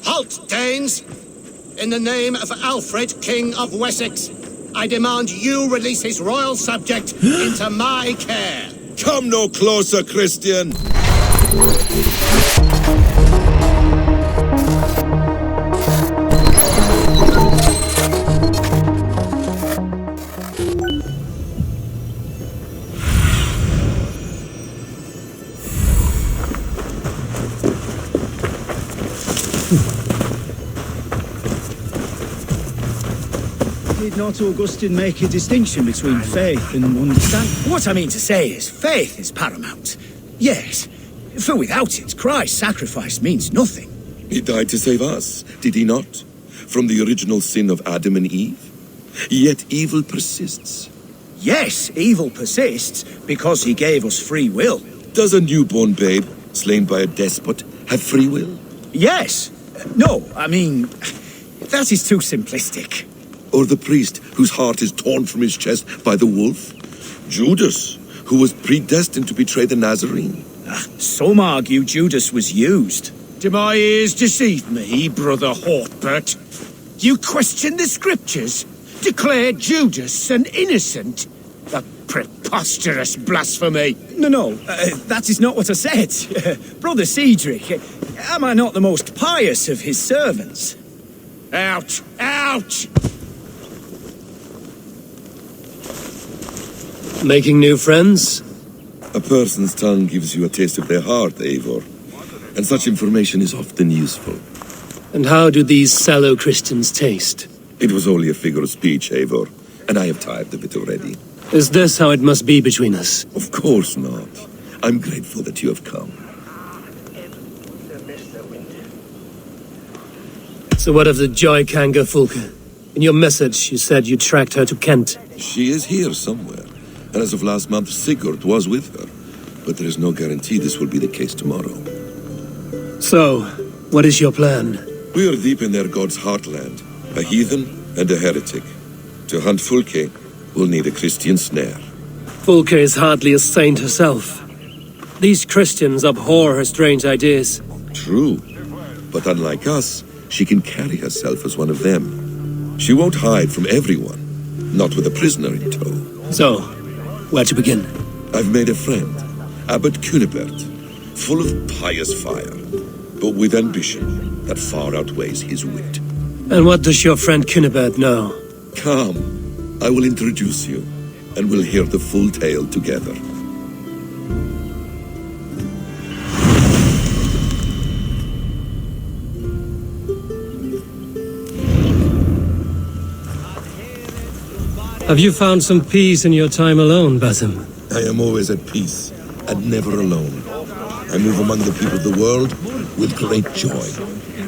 Halt, Danes! In the name of Alfred, King of Wessex, I demand you release his royal subject into my care. Come no closer, Christian! Did not Augustine make a distinction between faith and understanding? What I mean to say is, faith is paramount. Yes, for without it, Christ's sacrifice means nothing. He died to save us, did he not? From the original sin of Adam and Eve? Yet evil persists. Yes, evil persists because he gave us free will. Does a newborn babe, slain by a despot, have free will? Yes. No, I mean, that is too simplistic. Or the priest whose heart is torn from his chest by the wolf? Judas, who was predestined to betray the Nazarene? Some argue Judas was used. Do my ears deceive me, Brother Hortbert? You question the scriptures? Declare Judas an innocent? A preposterous blasphemy! No, that is not what I said. Brother Cedric, am I not the most pious of his servants? Out! Out! Making new friends? A person's tongue gives you a taste of their heart, Eivor. And such information is often useful. And how do these sallow Christians taste? It was only a figure of speech, Eivor, and I have tired of it already. Is this how it must be between us? Of course not. I'm grateful that you have come. So what of the Joy Kanga Fulke? In your message, you said you tracked her to Kent. She is here somewhere, and as of last month, Sigurd was with her. But there is no guarantee this will be the case tomorrow. So, what is your plan? We are deep in their god's heartland, a heathen and a heretic. To hunt Fulke, we'll need a Christian snare. Fulke is hardly a saint herself. These Christians abhor her strange ideas. True, but unlike us, she can carry herself as one of them. She won't hide from everyone, not with a prisoner in tow. So, where to begin? I've made a friend, Abbot Cunibert, full of pious fire, but with ambition that far outweighs his wit. And what does your friend Cunibert know? Come, I will introduce you, and we'll hear the full tale together. Have you found some peace in your time alone, Basim? I am always at peace, and never alone. I move among the people of the world with great joy.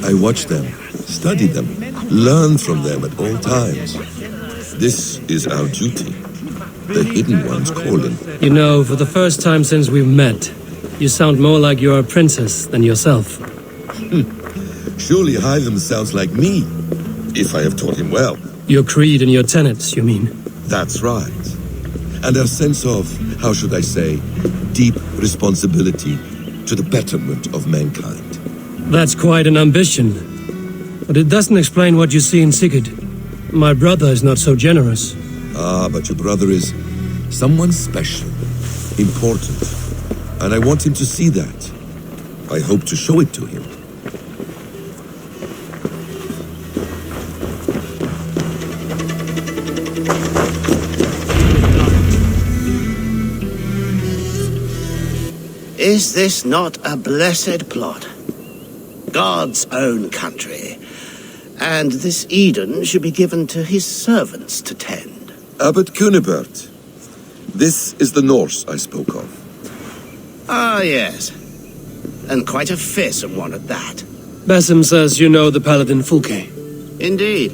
I watch them, study them, learn from them at all times. This is our duty, the Hidden One's calling. You know, for the first time since we've met, you sound more like you're a princess than yourself. Surely Hytham sounds like me, if I have taught him well. Your creed and your tenets, you mean? That's right. And our sense of, how should I say, deep responsibility to the betterment of mankind. That's quite an ambition. But it doesn't explain what you see in Sigurd. My brother is not so generous. Ah, but your brother is someone special, important. And I want him to see that. I hope to show it to him. Is this not a blessed plot? God's own country. And this Eden should be given to his servants to tend. Abbot Cunibert. This is the Norse I spoke of. Ah, yes. And quite a fearsome one at that. Basim says you know the paladin Fulke. Indeed.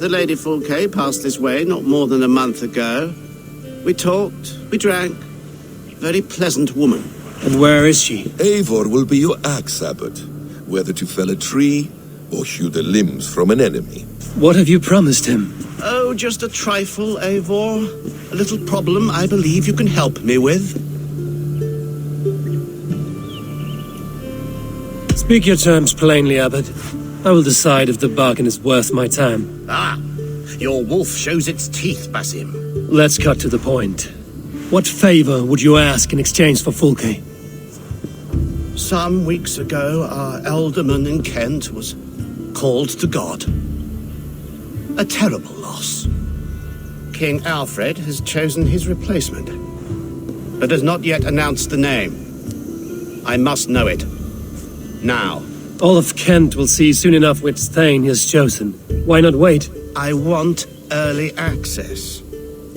The Lady Fulke passed this way not more than a month ago. We talked, we drank. Very pleasant woman. And where is she? Eivor will be your axe, Abbot. Whether to fell a tree or hew the limbs from an enemy. What have you promised him? Oh, just a trifle, Eivor. A little problem I believe you can help me with. Speak your terms plainly, Abbot. I will decide if the bargain is worth my time. Ah, your wolf shows its teeth, Basim. Let's cut to the point. What favor would you ask in exchange for Fulke? Some weeks ago, our alderman in Kent was called to God. A terrible loss. King Alfred has chosen his replacement, but has not yet announced the name. I must know it. Now. All of Kent will see soon enough which Thane he has chosen. Why not wait? I want early access.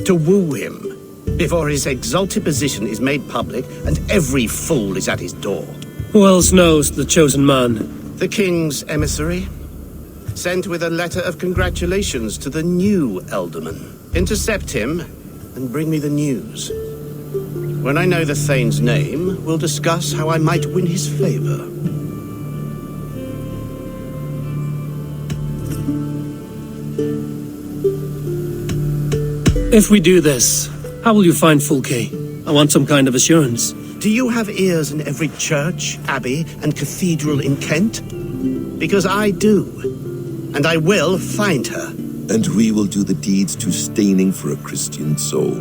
To woo him, before his exalted position is made public and every fool is at his door. Who else knows the chosen man? The king's emissary, sent with a letter of congratulations to the new alderman. Intercept him and bring me the news. When I know the Thane's name, we'll discuss how I might win his favor. If we do this, how will you find Fulke? I want some kind of assurance. Do you have ears in every church, abbey, and cathedral in Kent? Because I do. And I will find her. And we will do the deeds too staining for a Christian soul.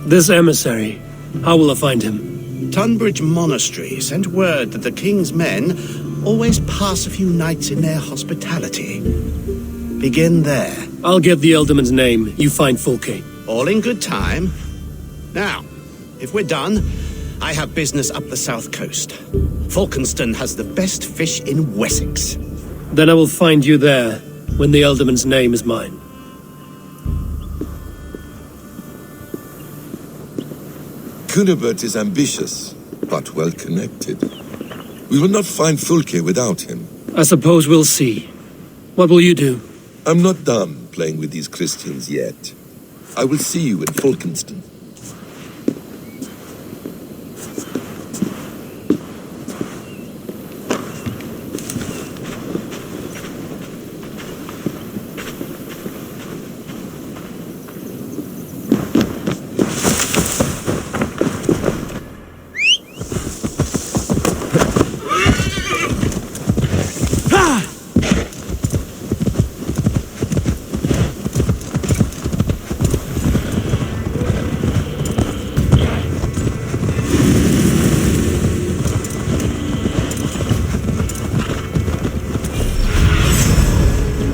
This emissary, how will I find him? Tunbridge Monastery sent word that the king's men always pass a few nights in their hospitality. Begin there. I'll get the alderman's name. You find Fulke. All in good time. Now, if we're done, I have business up the south coast. Falkenston has the best fish in Wessex. Then I will find you there, when the alderman's name is mine. Cunibert is ambitious, but well-connected. We will not find Fulke without him. I suppose we'll see. What will you do? I'm not done playing with these Christians yet. I will see you in Falkenston.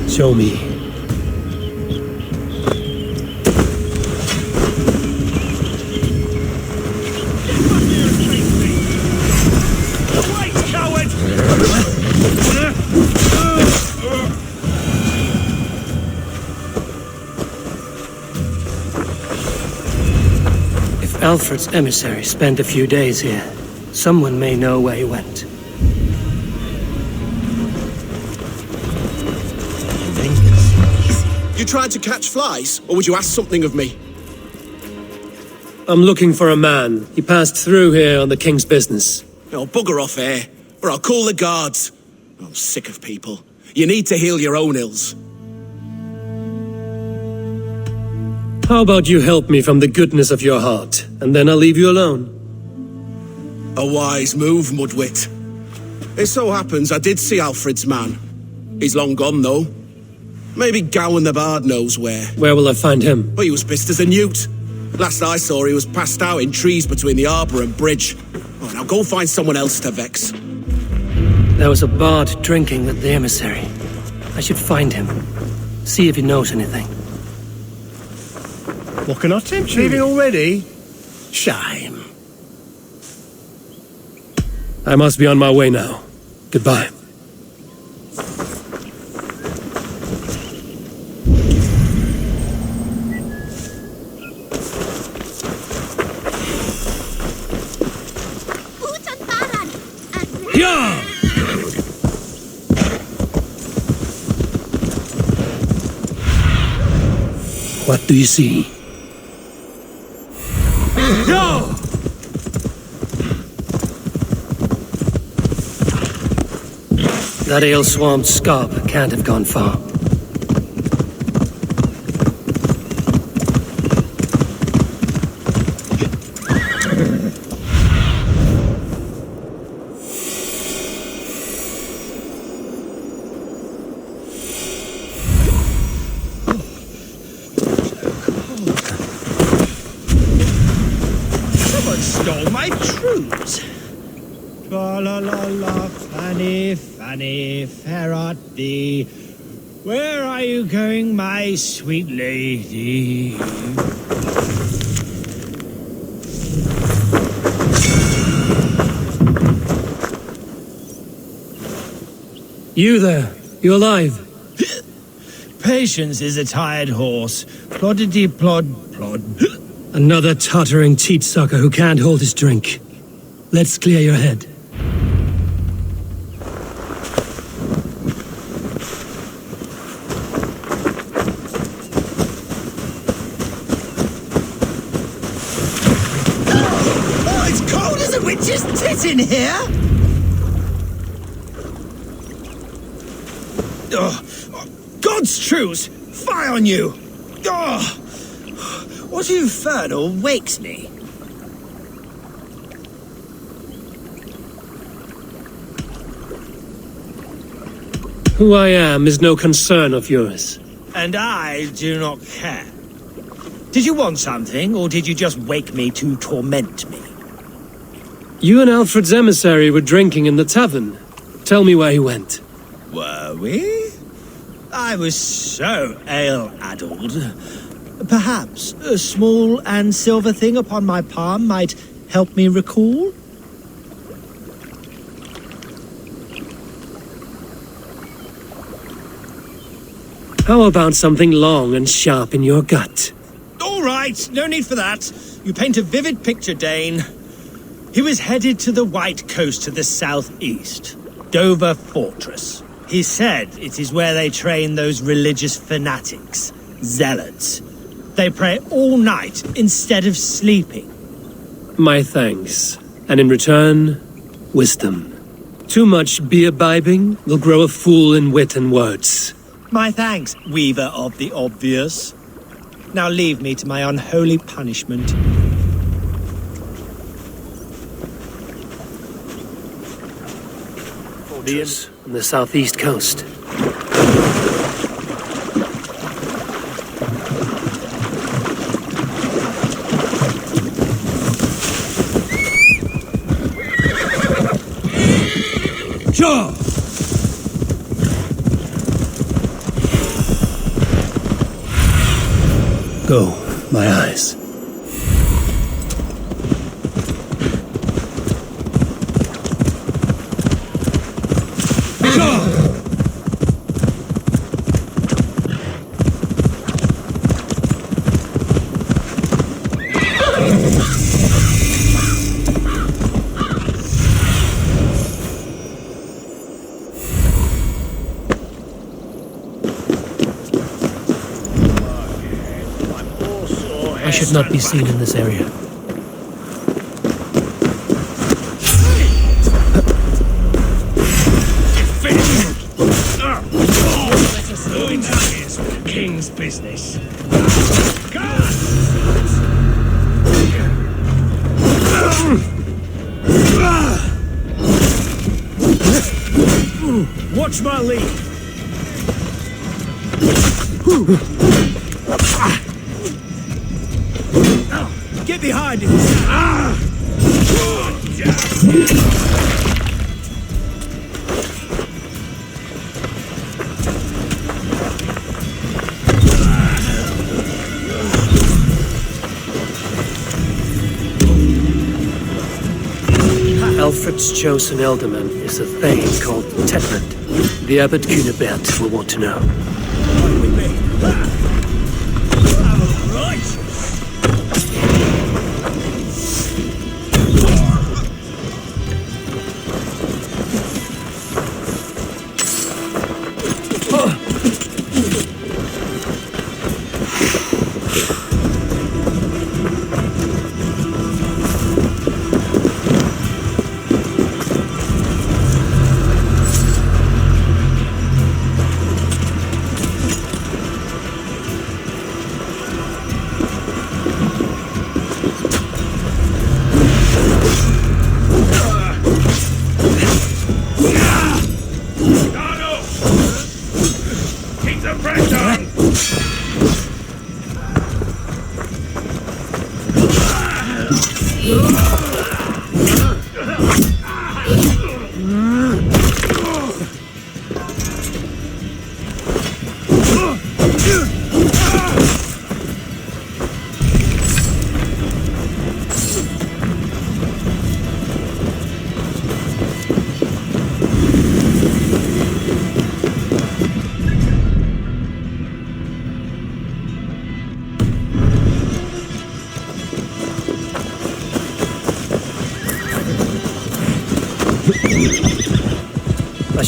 Show me. If Alfred's emissary spent a few days here, someone may know where he went. You tried to catch flies, or would you ask something of me? I'm looking for a man. He passed through here on the king's business. Oh, bugger off here, or I'll call the guards. I'm sick of people. You need to heal your own ills. How about you help me from the goodness of your heart, and then I'll leave you alone? A wise move, Mudwit. It so happens I did see Alfred's man. He's long gone, though. Maybe Gowan the Bard knows where. Where will I find him? But he was pissed as a newt. Last I saw, he was passed out in trees between the arbour and bridge. Oh, now go find someone else to vex. There was a bard drinking with the emissary. I should find him. See if he knows anything. What can I tempt you? Leaving already? Shame. I must be on my way now. Goodbye. Yeah! What do you see? No! That ale-swamped scarp can't have gone far. stole my truths. Tra la la la, Fanny, Fanny, fair art thee. Where are you going, my sweet lady? You there, you alive? Patience is a tired horse. Ploddity plod plod. Another tottering teat sucker who can't hold his drink. Let's clear your head. Oh, it's cold as a witch's tit in here! God's truths! Fie on you! What infernal wakes me? Who I am is no concern of yours. And I do not care. Did you want something, or did you just wake me to torment me? You and Alfred's emissary were drinking in the tavern. Tell me where he went. Were we? I was so ale-addled. Perhaps a small and silver thing upon my palm might help me recall? How about something long and sharp in your gut? All right, no need for that. You paint a vivid picture, Dane. He was headed to the White Coast to the southeast, Dover Fortress. He said it is where they train those religious fanatics, zealots. They pray all night instead of sleeping. My thanks. And in return, wisdom. Too much beer-bibbing will grow a fool in wit and words. My thanks, weaver of the obvious. Now leave me to my unholy punishment. Fortress on the southeast coast. Sure! Go, my eyes. I should not be seen in this area. Let us go into the king's business. Watch my lead! Get behind him! Alfred's chosen elderman is a thane called Tetland. The Abbot Cunibert will want to know. With me! Right!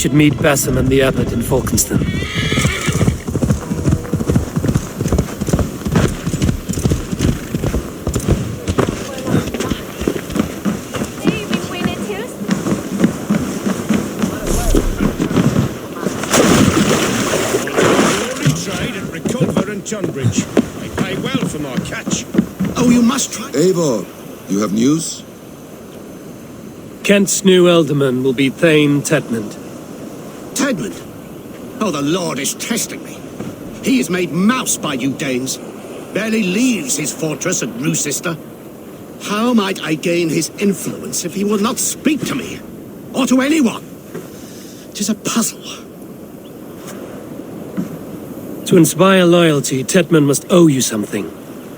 should meet Bassam and the Abbot in Falkenston. Tunbridge. I pay well for my catch. Oh, you must try. Eivor, you have news? Kent's new ealdorman will be Thane Tedmund. Tedmund? Oh, the Lord is testing me. He is made mouse by you Danes. Barely leaves his fortress at Roosister. How might I gain his influence if he will not speak to me? Or to anyone? 'Tis a puzzle. To inspire loyalty, Tedmund must owe you something,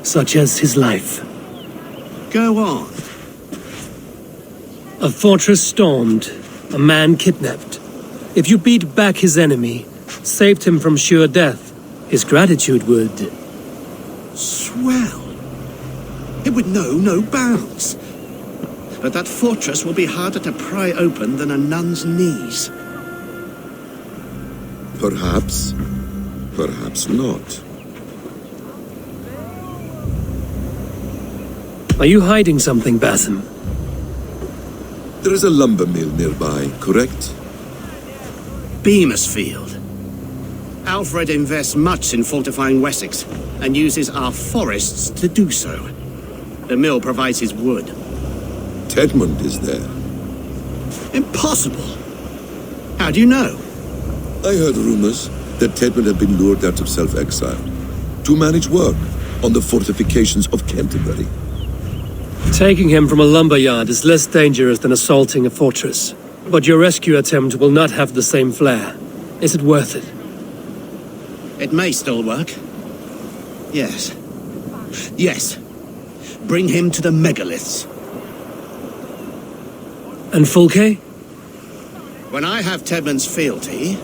such as his life. Go on. A fortress stormed, a man kidnapped. If you beat back his enemy, saved him from sure death, his gratitude would... Swell. It would know no bounds. But that fortress will be harder to pry open than a nun's knees. Perhaps. Perhaps not. Are you hiding something, Bassam? There is a lumber mill nearby, correct? Beamisfield. Alfred invests much in fortifying Wessex, and uses our forests to do so. The mill provides his wood. Tedmund is there. Impossible! How do you know? I heard rumors that Tedmund had been lured out of self-exile to manage work on the fortifications of Canterbury. Taking him from a lumberyard is less dangerous than assaulting a fortress. But your rescue attempt will not have the same flair. Is it worth it? It may still work. Yes. Yes. Bring him to the megaliths. And Fulke? When I have Tedmund's fealty,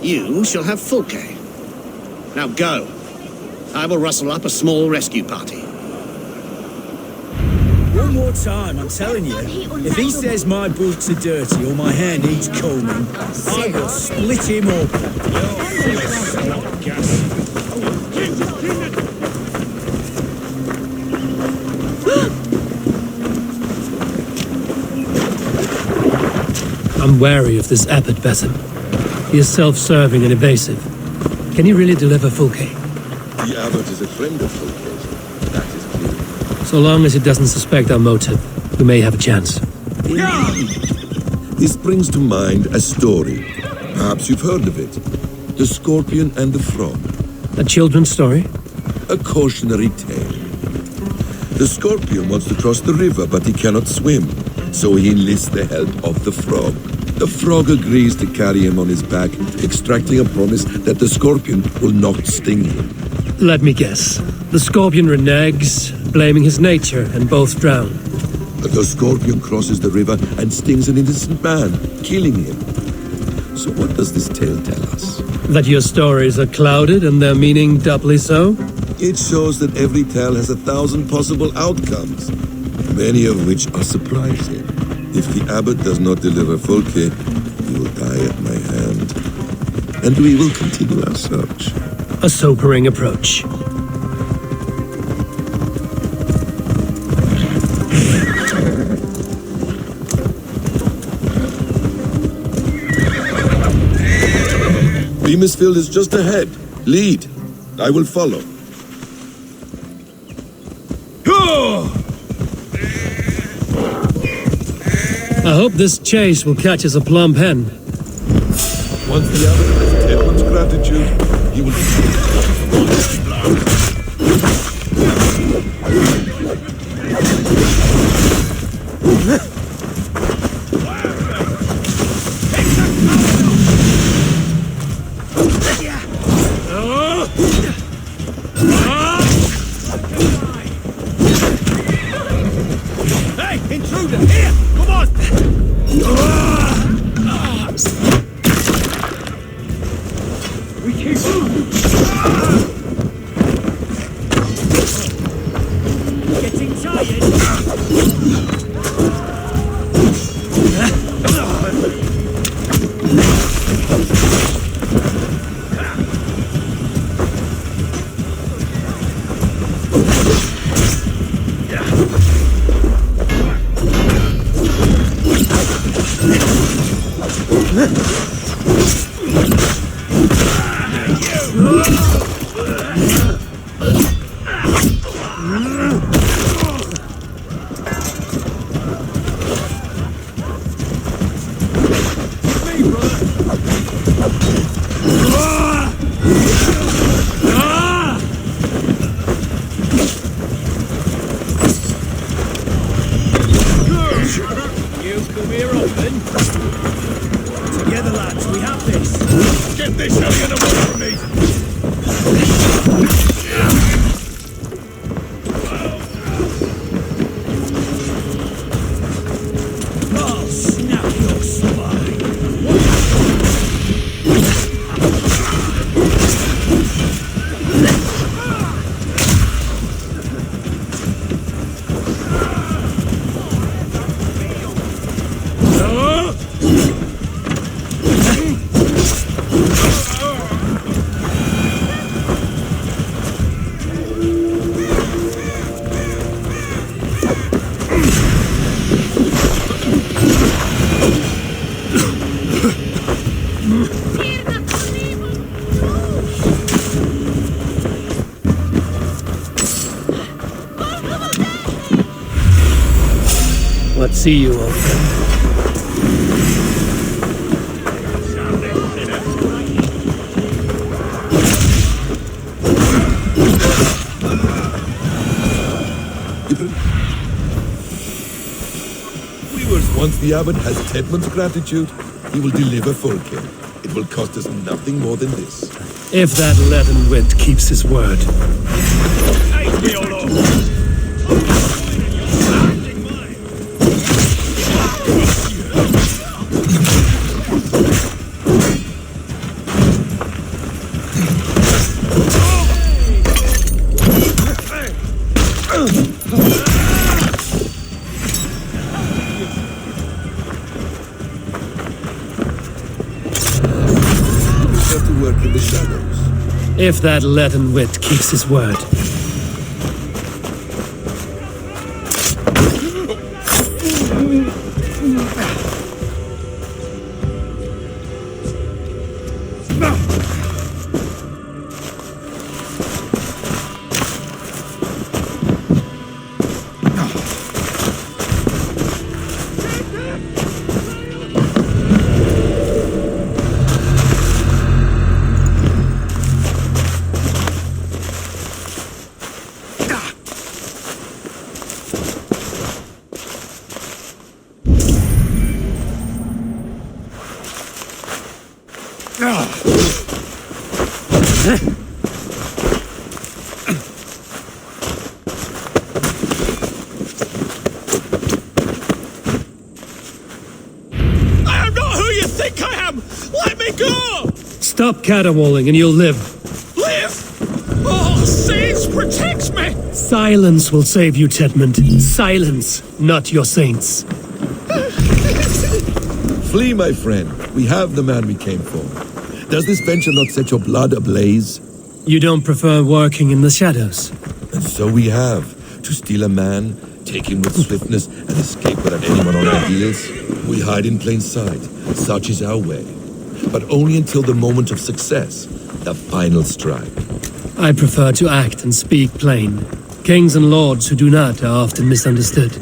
you shall have Fulke. Now go. I will rustle up a small rescue party. One more time, I'm telling you. If he says my boots are dirty or my hair needs combing, I will split him up. I'm wary of this Abbot Bassam. He is self-serving and evasive. Can he really deliver Fulke? The Abbot is a friend of Fulke's. That is clear. So long as he doesn't suspect our motive, we may have a chance. This brings to mind a story. Perhaps you've heard of it. The Scorpion and the Frog. A children's story? A cautionary tale. The Scorpion wants to cross the river, but he cannot swim, so he enlists the help of the Frog. The Frog agrees to carry him on his back, extracting a promise that the Scorpion will not sting him. Let me guess. The Scorpion reneges, blaming his nature, and both drown. But the Scorpion crosses the river and stings an innocent man, killing him. So what does this tale tell us? That your stories are clouded and their meaning doubly so? It shows that every tale has 1,000 possible outcomes, many of which are surprising. If the Abbot does not deliver Fulke, he will die at my hand. And we will continue our search. A sobering approach. Beamisfield is just ahead. Lead. I will follow. I hope this chase will catch us a plump hen. Once the Abbot has Tedmund's gratitude, he will... Hey, intruder, here! Come on! We keep moving! Getting tired! They shall get away from me! I'll snap your spine. What see you, old friend? Once the abbot has Tedmund's gratitude, he will deliver full care. It will cost us nothing more than this. If that leaden wit keeps his word. If that leaden wit keeps his word. Stop caterwauling and you'll live. Live? Oh, saints, protect me! Silence will save you, Tedmund. Silence, not your saints. Flee, my friend. We have the man we came for. Does this venture not set your blood ablaze? You don't prefer working in the shadows? And so we have. To steal a man, take him with swiftness, and escape without anyone on our heels. We hide in plain sight. Such is our way. But only until the moment of success, the final strike. I prefer to act and speak plain. Kings and lords who do not are often misunderstood.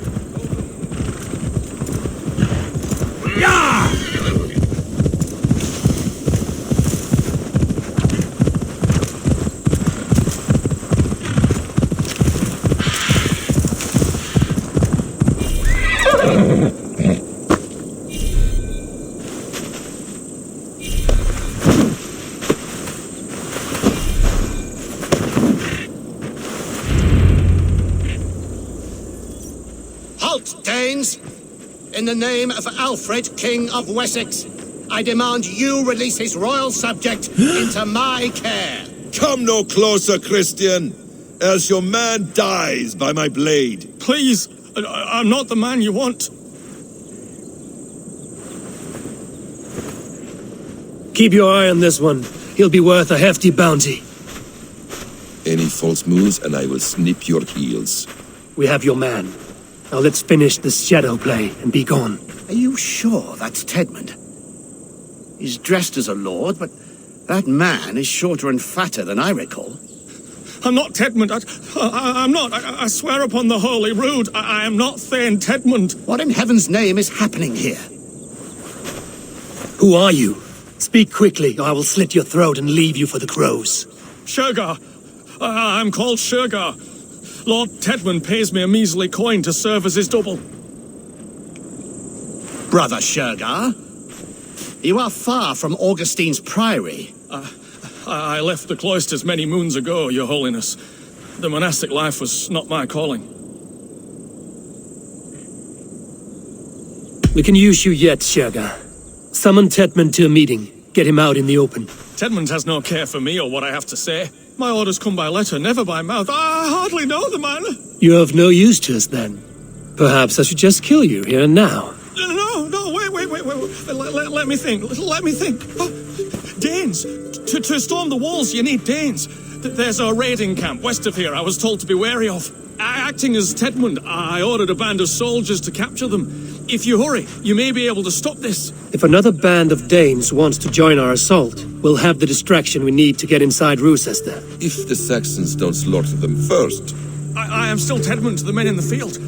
In the name of Alfred, King of Wessex, I demand you release his royal subject into my care. Come no closer, Christian, else your man dies by my blade. Please, I'm not the man you want. Keep your eye on this one. He'll be worth a hefty bounty. Any false moves and I will snip your heels. We have your man. Now let's finish this shadow play and be gone. Are you sure that's Tedmund? He's dressed as a lord, but that man is shorter and fatter than I recall. I'm not Tedmund. I'm not. I swear upon the Holy Rood, I am not Thane Tedmund. What in heaven's name is happening here? Who are you? Speak quickly, or I will slit your throat and leave you for the crows. Shergar. I'm called Shergar. Lord Tedmund pays me a measly coin to serve as his double. Brother Shergar, you are far from Augustine's priory. I left the cloisters many moons ago, Your Holiness. The monastic life was not my calling. We can use you yet, Shergar. Summon Tedmund to a meeting. Get him out in the open. Tedmund has no care for me or what I have to say. My orders come by letter, never by mouth. I hardly know the man. You're of no use to us, then. Perhaps I should just kill you here and now. No, wait. Let me think. Oh, Danes. To storm the walls, you need Danes. There's a raiding camp west of here I was told to be wary of. Acting as Tedmund, I ordered a band of soldiers to capture them. If you hurry, you may be able to stop this. If another band of Danes wants to join our assault, we'll have the distraction we need to get inside Rochester. If the Saxons don't slaughter them first. I am still Tedmund to the men in the field.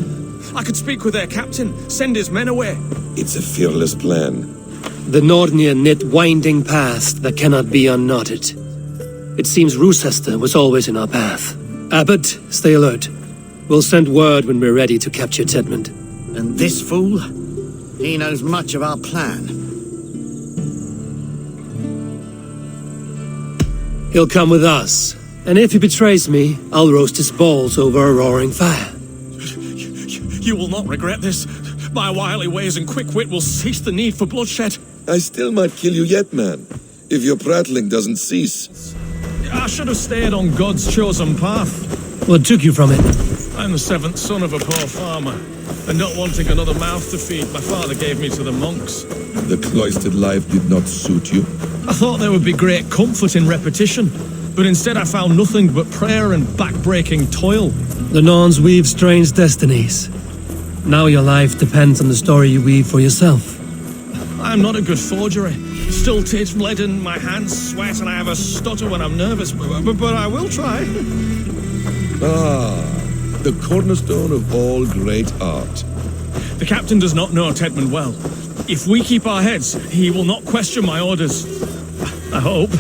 I could speak with their captain, send his men away. It's a fearless plan. The Nordnir knit winding paths that cannot be unknotted. It seems Rochester was always in our path. Abbot, stay alert. We'll send word when we're ready to capture Tedmund. And this fool? He knows much of our plan. He'll come with us. And if he betrays me, I'll roast his balls over a roaring fire. You will not regret this. My wily ways and quick wit will cease the need for bloodshed. I still might kill you yet, man. If your prattling doesn't cease. I should have stayed on God's chosen path. What took you from it? I'm the seventh son of a poor farmer. And not wanting another mouth to feed, my father gave me to the monks. The cloistered life did not suit you? I thought there would be great comfort in repetition. But instead I found nothing but prayer and back-breaking toil. The Norns weave strange destinies. Now your life depends on the story you weave for yourself. I'm not a good forgery. Stilted, leaden, my hands sweat and I have a stutter when I'm nervous, but I will try. The cornerstone of all great art. The captain does not know Tedmund well. If we keep our heads, he will not question my orders. I hope.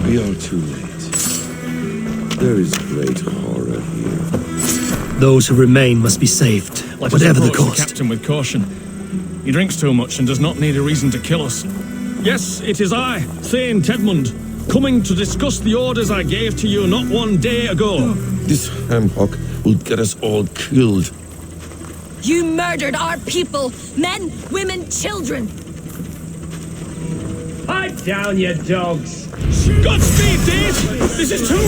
We are too late. There is great horror here. Those who remain must be saved, whatever the cost. The captain with caution. He drinks too much and does not need a reason to kill us. Yes, it is I, Thane Tedmund, coming to discuss the orders I gave to you not one day ago. This hamhock will get us all killed. You murdered our people, men, women, children. Pipe down, you dogs. Godspeed, Dave! This is too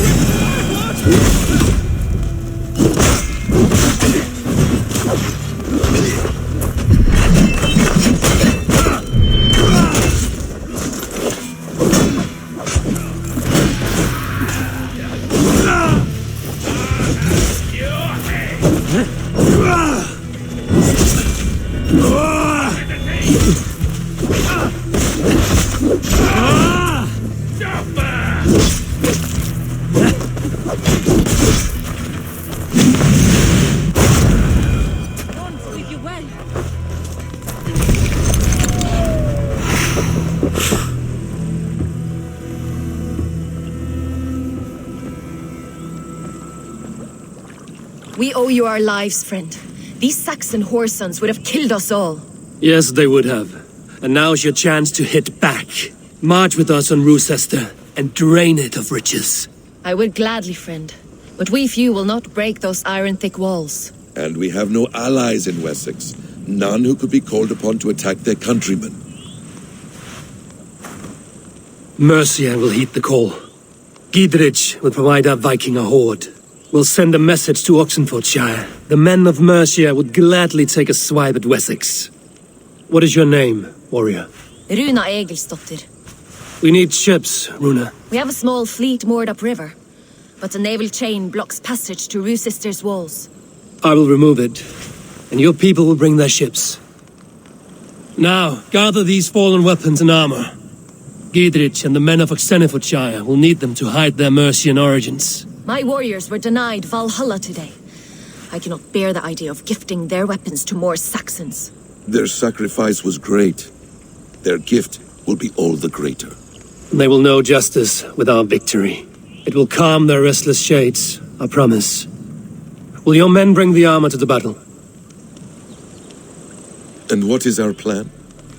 We owe you our lives, friend. These Saxon whoresons would have killed us all. Yes, they would have. And now's your chance to hit back. March with us on Rochester and drain it of riches. I would gladly, friend. But we few will not break those iron-thick walls. And we have no allies in Wessex. None who could be called upon to attack their countrymen. Mercia will heed the call. Gidrich will provide our Viking a hoard. We'll send a message to Oxenfordshire. The men of Mercia would gladly take a swipe at Wessex. What is your name, warrior? Runa Egilsdotter. We need ships, Runa. We have a small fleet moored upriver, but a naval chain blocks passage to Rochester's walls. I will remove it, and your people will bring their ships. Now, gather these fallen weapons and armor. Gidrich and the men of Oxenfordshire will need them to hide their Mercian origins. My warriors were denied Valhalla today. I cannot bear the idea of gifting their weapons to more Saxons. Their sacrifice was great. Their gift will be all the greater. They will know justice with our victory. It will calm their restless shades, I promise. Will your men bring the armor to the battle? And what is our plan?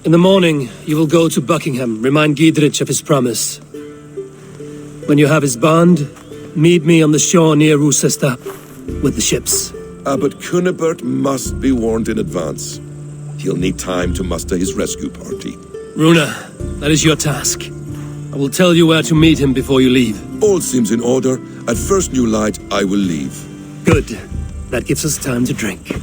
In the morning, you will go to Buckingham, remind Giedrich of his promise. When you have his bond, meet me on the shore near Rochester with the ships. But Cunibert must be warned in advance. He'll need time to muster his rescue party. Runa, that is your task. I will tell you where to meet him before you leave. All seems in order. At first new light, I will leave. Good. That gives us time to drink.